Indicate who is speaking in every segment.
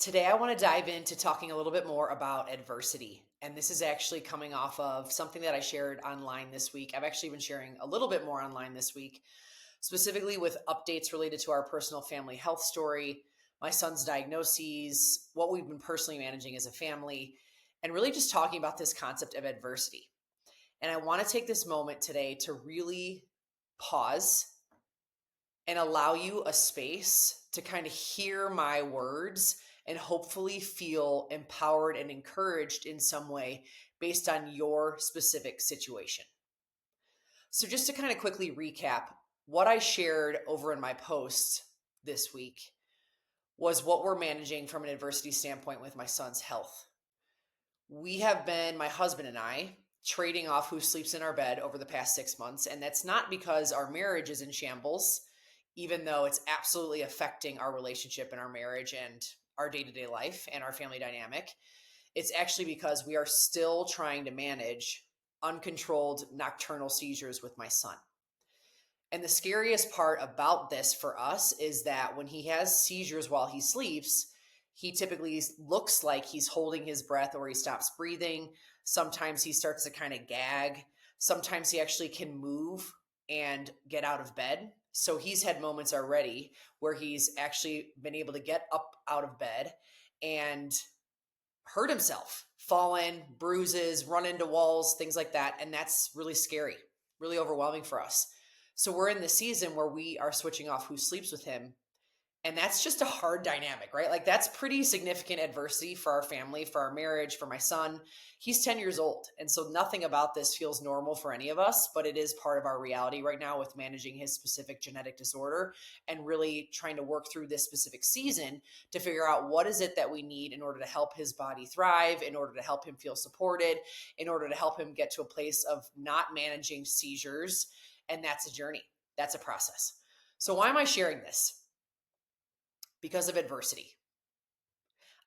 Speaker 1: Today, I want to dive into talking a little bit more about adversity. And this is actually coming off of something that I shared online this week. I've actually been sharing a little bit more online this week, specifically with updates related to our personal family health story, my son's diagnoses, what we've been personally managing as a family, and really just talking about this concept of adversity. And I want to take this moment today to really pause and allow you a space to kind of hear my words and hopefully feel empowered and encouraged in some way based on your specific situation. So, just to kind of quickly recap, what I shared over in my post this week was what we're managing from an adversity standpoint with my son's health. We have been, my husband and I, trading off who sleeps in our bed over the past 6 months. And that's not because our marriage is in shambles, even though it's absolutely affecting our relationship and our marriage and our day-to-day life and our family dynamic. It's actually because we are still trying to manage uncontrolled nocturnal seizures with my son. And the scariest part about this for us is that when he has seizures while he sleeps, he typically looks like he's holding his breath or he stops breathing. Sometimes he starts to kind of gag. Sometimes he actually can move and get out of bed. So he's had moments already where he's actually been able to get up out of bed and hurt himself, fallen, bruises, run into walls, things like that. And that's really scary, really overwhelming for us. So we're in the season where we are switching off who sleeps with him. And that's just a hard dynamic, right? Like that's pretty significant adversity for our family, for our marriage, for my son. He's 10 years old. And so nothing about this feels normal for any of us, but it is part of our reality right now with managing his specific genetic disorder and really trying to work through this specific season to figure out what is it that we need in order to help his body thrive, in order to help him feel supported, in order to help him get to a place of not managing seizures. And that's a journey. That's a process. So why am I sharing this? Because of adversity.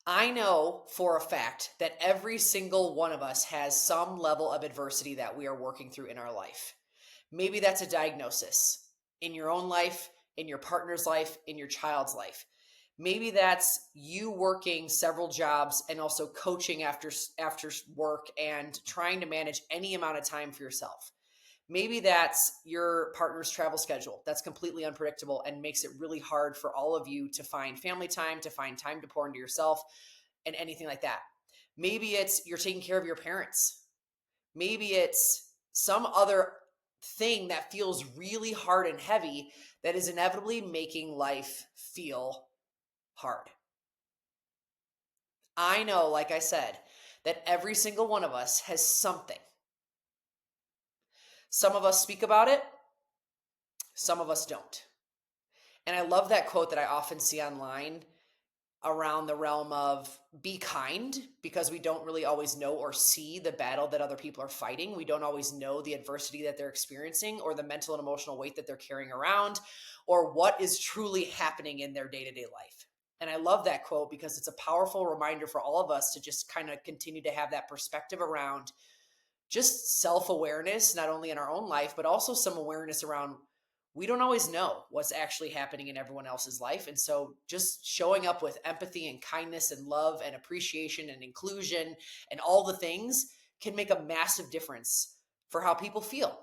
Speaker 1: I know for a fact that every single one of us has some level of adversity that we are working through in our life. Maybe that's a diagnosis in your own life, in your partner's life, in your child's life. Maybe that's you working several jobs and also coaching after work and trying to manage any amount of time for yourself. Maybe that's your partner's travel schedule that's completely unpredictable and makes it really hard for all of you to find family time, to find time to pour into yourself and anything like that. Maybe it's you're taking care of your parents. Maybe it's some other thing that feels really hard and heavy that is inevitably making life feel hard. I know, like I said, that every single one of us has something. Some of us speak about it, some of us don't. And I love that quote that I often see online around the realm of be kind, because we don't really always know or see the battle that other people are fighting. We don't always know the adversity that they're experiencing or the mental and emotional weight that they're carrying around or what is truly happening in their day-to-day life. And I love that quote because it's a powerful reminder for all of us to just kind of continue to have that perspective around just self-awareness, not only in our own life, but also some awareness around we don't always know what's actually happening in everyone else's life. And so just showing up with empathy and kindness and love and appreciation and inclusion and all the things can make a massive difference for how people feel.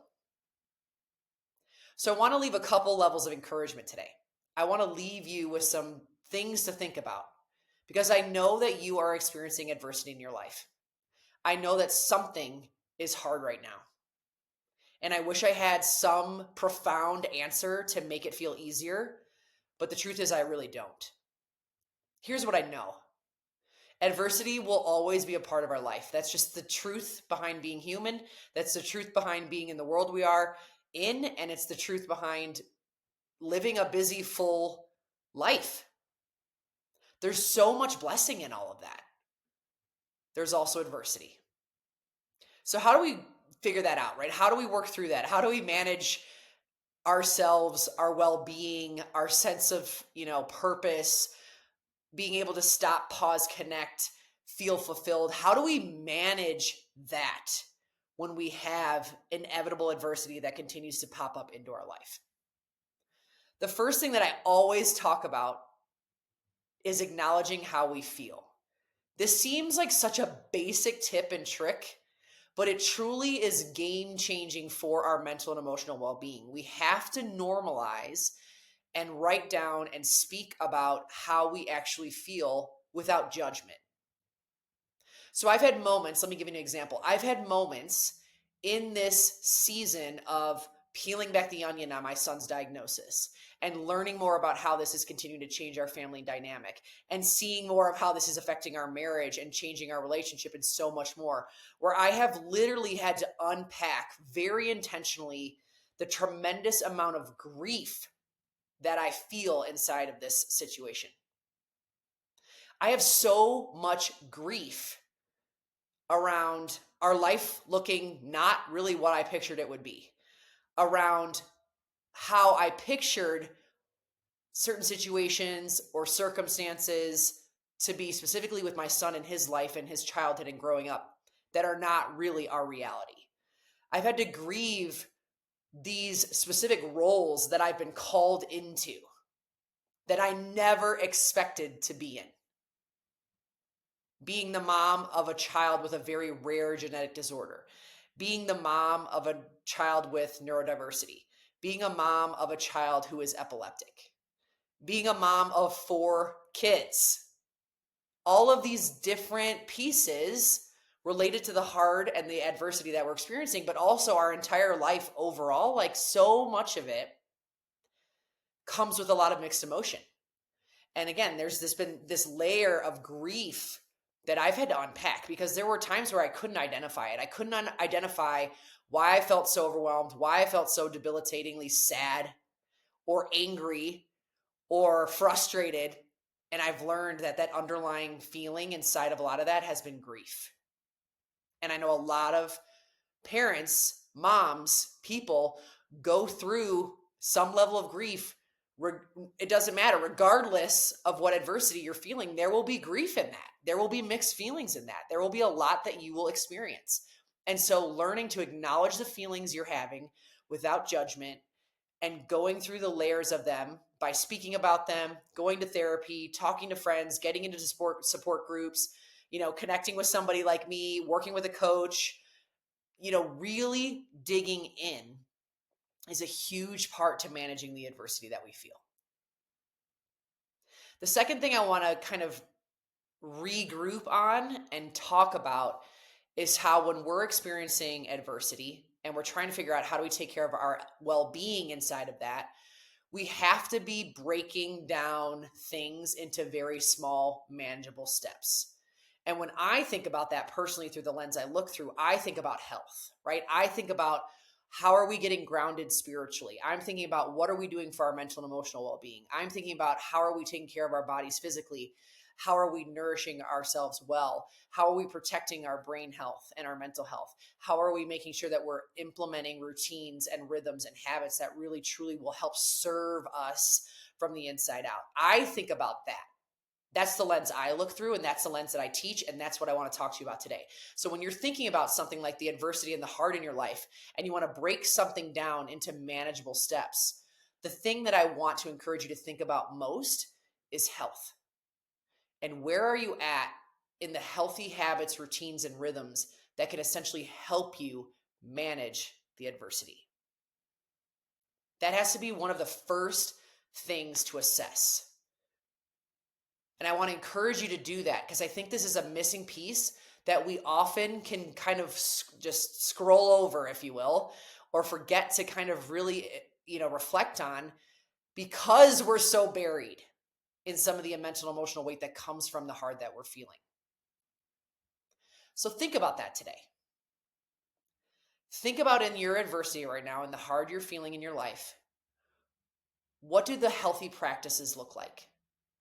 Speaker 1: So I want to leave a couple levels of encouragement today. I want to leave you with some things to think about because I know that you are experiencing adversity in your life. I know that something is hard right now. And I wish I had some profound answer to make it feel easier, but the truth is I really don't. Here's what I know. Adversity will always be a part of our life. That's just the truth behind being human. That's the truth behind being in the world we are in, and it's the truth behind living a busy, full life. There's so much blessing in all of that. There's also adversity. So how do we figure that out, right? How do we work through that? How do we manage ourselves, our well-being, our sense of, purpose, being able to stop, pause, connect, feel fulfilled? How do we manage that when we have inevitable adversity that continues to pop up into our life? The first thing that I always talk about is acknowledging how we feel. This seems like such a basic tip and trick, but it truly is game changing for our mental and emotional well being. We have to normalize and write down and speak about how we actually feel without judgment. So I've had moments, let me give you an example. I've had moments in this season of peeling back the onion on my son's diagnosis and learning more about how this is continuing to change our family dynamic and seeing more of how this is affecting our marriage and changing our relationship and so much more, where I have literally had to unpack very intentionally the tremendous amount of grief that I feel inside of this situation. I have so much grief around our life looking not really what I pictured it would be, around how I pictured certain situations or circumstances to be specifically with my son and his life and his childhood and growing up that are not really our reality. I've had to grieve these specific roles that I've been called into that I never expected to be in. Being the mom of a child with a very rare genetic disorder, being the mom of a child with neurodiversity, being a mom of a child who is epileptic, being a mom of 4 kids. All of these different pieces related to the hard and the adversity that we're experiencing, but also our entire life overall, like so much of it comes with a lot of mixed emotion. And again, there's been this layer of grief that I've had to unpack because there were times where I couldn't identify it. I couldn't identify why I felt so overwhelmed, why I felt so debilitatingly sad or angry or frustrated. And I've learned that underlying feeling inside of a lot of that has been grief. And I know a lot of parents, moms, people go through some level of grief. It doesn't matter, regardless of what adversity you're feeling, there will be grief in that. There will be mixed feelings in that. There will be a lot that you will experience. And so learning to acknowledge the feelings you're having without judgment and going through the layers of them by speaking about them, going to therapy, talking to friends, getting into support groups, connecting with somebody like me, working with a coach, really digging in is a huge part to managing the adversity that we feel. The second thing I want to kind of regroup on and talk about is how when we're experiencing adversity and we're trying to figure out how do we take care of our well-being inside of that, we have to be breaking down things into very small, manageable steps. And when I think about that personally through the lens I look through, I think about health, right? I think about how are we getting grounded spiritually? I'm thinking about what are we doing for our mental and emotional well-being? I'm thinking about how are we taking care of our bodies physically? How are we nourishing ourselves well? How are we protecting our brain health and our mental health? How are we making sure that we're implementing routines and rhythms and habits that really truly will help serve us from the inside out? I think about that. That's the lens I look through, and that's the lens that I teach, and that's what I want to talk to you about today. So when you're thinking about something like the adversity and the hard in your life, and you want to break something down into manageable steps, the thing that I want to encourage you to think about most is health. And where are you at in the healthy habits, routines, and rhythms that can essentially help you manage the adversity? That has to be one of the first things to assess. And I want to encourage you to do that because I think this is a missing piece that we often can kind of just scroll over, if you will, or forget to kind of really, reflect on because we're so buried in some of the mental and emotional weight that comes from the hard that we're feeling. So think about that today. Think about in your adversity right now and the hard you're feeling in your life. What do the healthy practices look like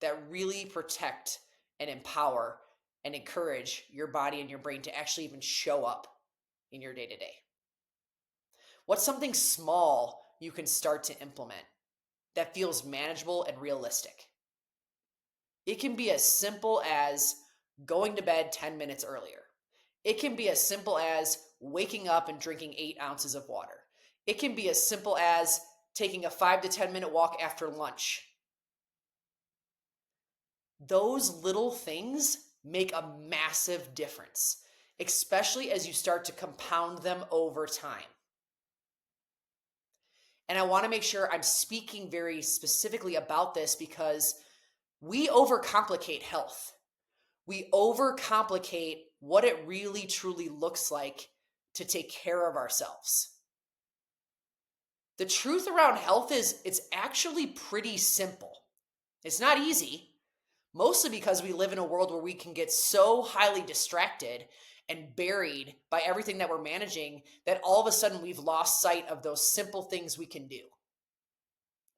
Speaker 1: that really protect and empower and encourage your body and your brain to actually even show up in your day-to-day? What's something small you can start to implement that feels manageable and realistic? It can be as simple as going to bed 10 minutes earlier. It can be as simple as waking up and drinking 8 ounces of water. It can be as simple as taking a 5 to 10 minute walk after lunch. Those little things make a massive difference, especially as you start to compound them over time. And I want to make sure I'm speaking very specifically about this because we overcomplicate health. We overcomplicate what it really truly looks like to take care of ourselves. The truth around health is it's actually pretty simple. It's not easy, mostly because we live in a world where we can get so highly distracted and buried by everything that we're managing that all of a sudden we've lost sight of those simple things we can do.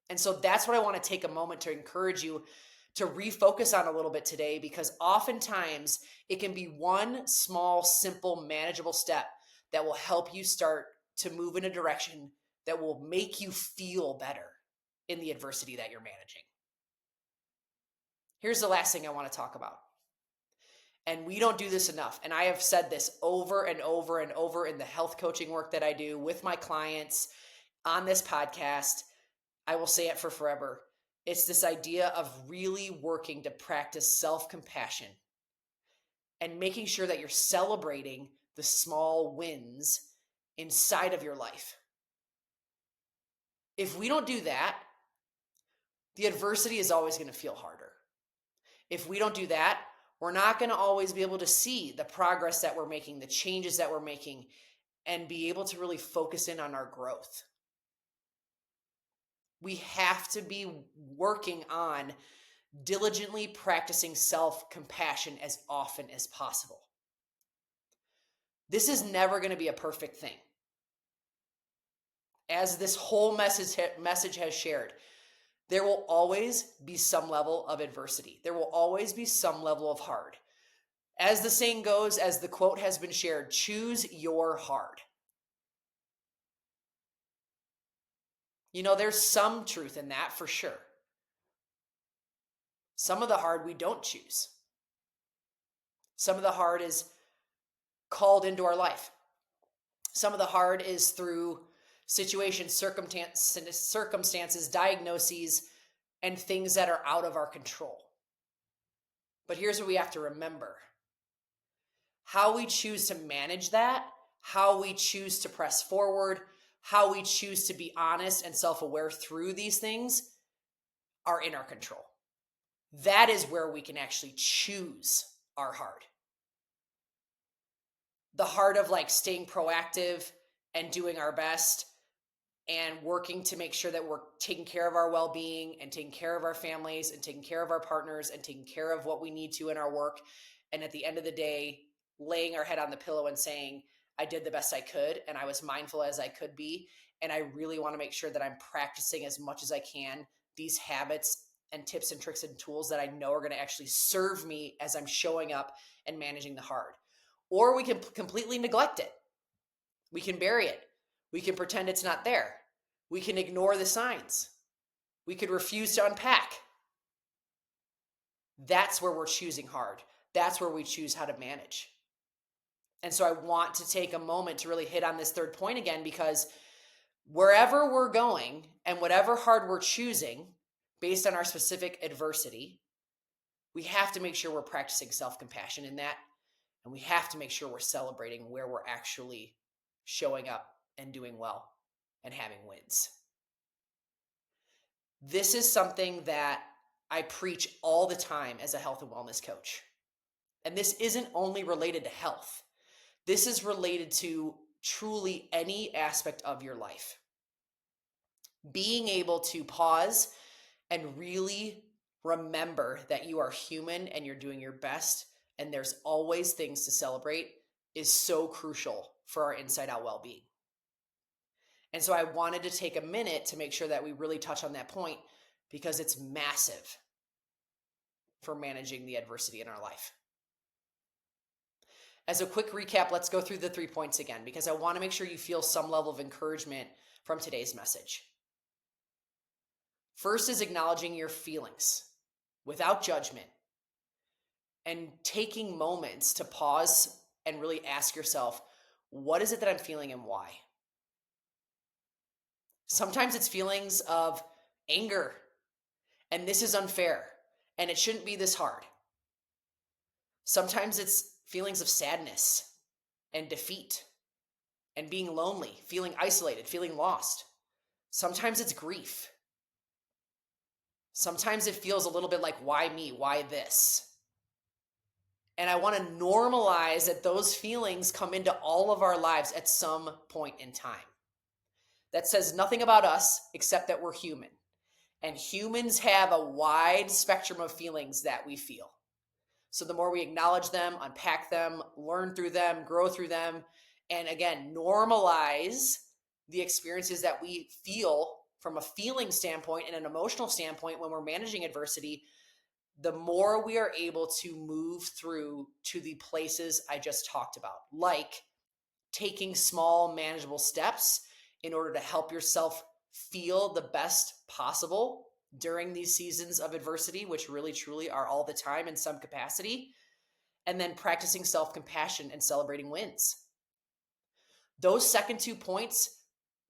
Speaker 1: And so that's what I want to take a moment to encourage you to refocus on a little bit today, because oftentimes it can be one small, simple, manageable step that will help you start to move in a direction that will make you feel better in the adversity that you're managing. Here's the last thing I want to talk about. And we don't do this enough. And I have said this over and over and over in the health coaching work that I do with my clients on this podcast. I will say it for forever. It's this idea of really working to practice self-compassion and making sure that you're celebrating the small wins inside of your life. If we don't do that, the adversity is always going to feel harder. If we don't do that, we're not going to always be able to see the progress that we're making, the changes that we're making, and be able to really focus in on our growth. We have to be working on diligently practicing self-compassion as often as possible. This is never going to be a perfect thing. As this whole message has shared, there will always be some level of adversity. There will always be some level of hard. As the saying goes, as the quote has been shared, choose your hard. You know, there's some truth in that for sure. Some of the hard we don't choose. Some of the hard is called into our life. Some of the hard is through situations, circumstances, diagnoses, and things that are out of our control. But here's what we have to remember. How we choose to manage that, how we choose to press forward, how we choose to be honest and self-aware through these things are in our control. That is where we can actually choose our hard. The heart of like staying proactive and doing our best and working to make sure that we're taking care of our well-being and taking care of our families and taking care of our partners and taking care of what we need to in our work. And at the end of the day, laying our head on the pillow and saying, I did the best I could and I was mindful as I could be. And I really want to make sure that I'm practicing as much as I can these habits and tips and tricks and tools that I know are going to actually serve me as I'm showing up and managing the hard. Or we can completely neglect it. We can bury it. We can pretend it's not there. We can ignore the signs. We could refuse to unpack. That's where we're choosing hard. That's where we choose how to manage. And so I want to take a moment to really hit on this third point again, because wherever we're going and whatever hard we're choosing based on our specific adversity, we have to make sure we're practicing self-compassion in that. And we have to make sure we're celebrating where we're actually showing up and doing well and having wins. This is something that I preach all the time as a health and wellness coach. And this isn't only related to health. This is related to truly any aspect of your life. Being able to pause and really remember that you are human and you're doing your best and there's always things to celebrate is so crucial for our inside out well-being. And so I wanted to take a minute to make sure that we really touch on that point, because it's massive for managing the adversity in our life. As a quick recap, let's go through the 3 points again, because I want to make sure you feel some level of encouragement from today's message. First is acknowledging your feelings without judgment and taking moments to pause and really ask yourself, what is it that I'm feeling and why? Sometimes it's feelings of anger, and this is unfair. And it shouldn't be this hard. Sometimes it's feelings of sadness and defeat and being lonely, feeling isolated, feeling lost. Sometimes it's grief. Sometimes it feels a little bit like, why me? Why this? And I want to normalize that those feelings come into all of our lives at some point in time. That says nothing about us except that we're human. And humans have a wide spectrum of feelings that we feel. So the more we acknowledge them, unpack them, learn through them, grow through them, and again, normalize the experiences that we feel from a feeling standpoint and an emotional standpoint when we're managing adversity, the more we are able to move through to the places I just talked about, like taking small, manageable steps in order to help yourself feel the best possible during these seasons of adversity, which really truly are all the time in some capacity, and then practicing self-compassion and celebrating wins. Those second 2 points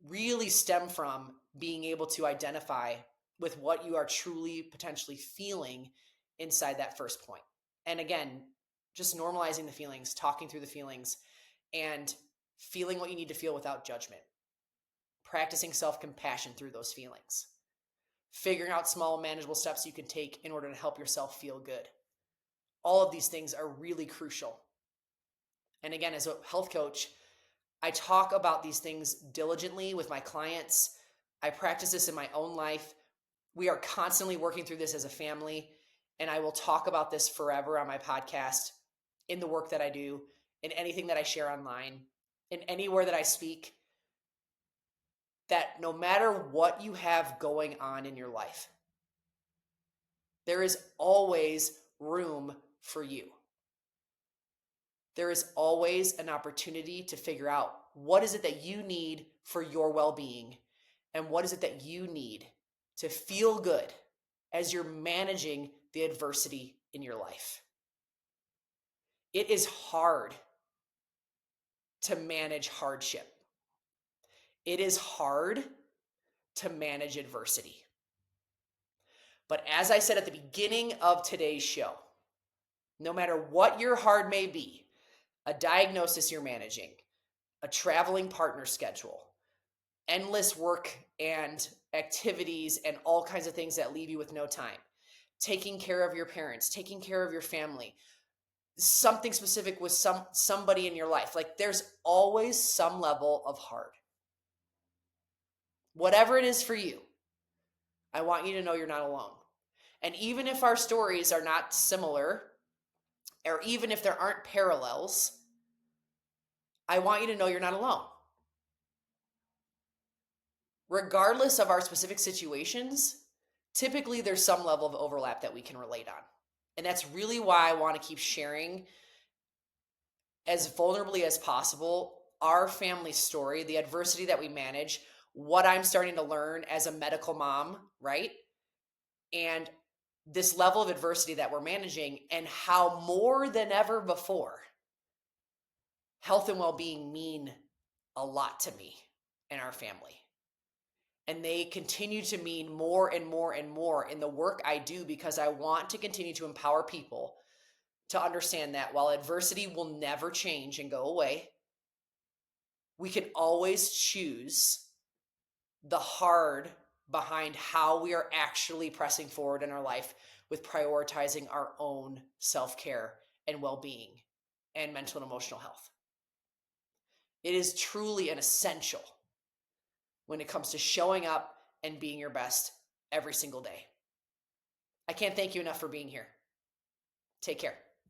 Speaker 1: really stem from being able to identify with what you are truly potentially feeling inside that first point. And again, just normalizing the feelings, talking through the feelings, and feeling what you need to feel without judgment. Practicing self-compassion through those feelings. Figuring out small, manageable steps you can take in order to help yourself feel good. All of these things are really crucial. And again, as a health coach, I talk about these things diligently with my clients. I practice this in my own life. We are constantly working through this as a family, and I will talk about this forever on my podcast, in the work that I do, in anything that I share online, in anywhere that I speak, that no matter what you have going on in your life, there is always room for you. There is always an opportunity to figure out what is it that you need for your well-being, and what is it that you need to feel good as you're managing the adversity in your life. It is hard to manage hardship. It is hard to manage adversity. But as I said at the beginning of today's show, no matter what your hard may be, a diagnosis you're managing, a traveling partner schedule, endless work and activities and all kinds of things that leave you with no time, taking care of your parents, taking care of your family, something specific with somebody in your life. Like, there's always some level of hard. Whatever it is for you, I want you to know you're not alone. And even if our stories are not similar, or even if there aren't parallels, I want you to know you're not alone. Regardless of our specific situations, typically there's some level of overlap that we can relate on. And that's really why I want to keep sharing as vulnerably as possible our family story, the adversity that we manage, what I'm starting to learn as a medical mom, right? And this level of adversity that we're managing, and how more than ever before, health and well-being mean a lot to me and our family. And they continue to mean more and more and more in the work I do, because I want to continue to empower people to understand that while adversity will never change and go away, we can always choose the hard behind how we are actually pressing forward in our life with prioritizing our own self-care and well-being and mental and emotional health. It is truly an essential when it comes to showing up and being your best every single day. I can't thank you enough for being here. Take care.